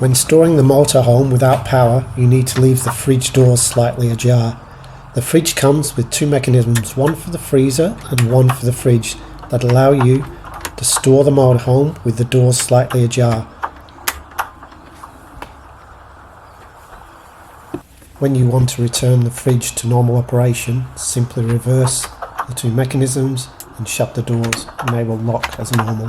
When storing the motorhome without power, you need to leave the fridge doors slightly ajar. The fridge comes with two mechanisms, one for the freezer and one for the fridge, that allow you to store the motorhome with the doors slightly ajar. When you want to return the fridge to normal operation, simply reverse the two mechanisms and shut the doors, and they will lock as normal.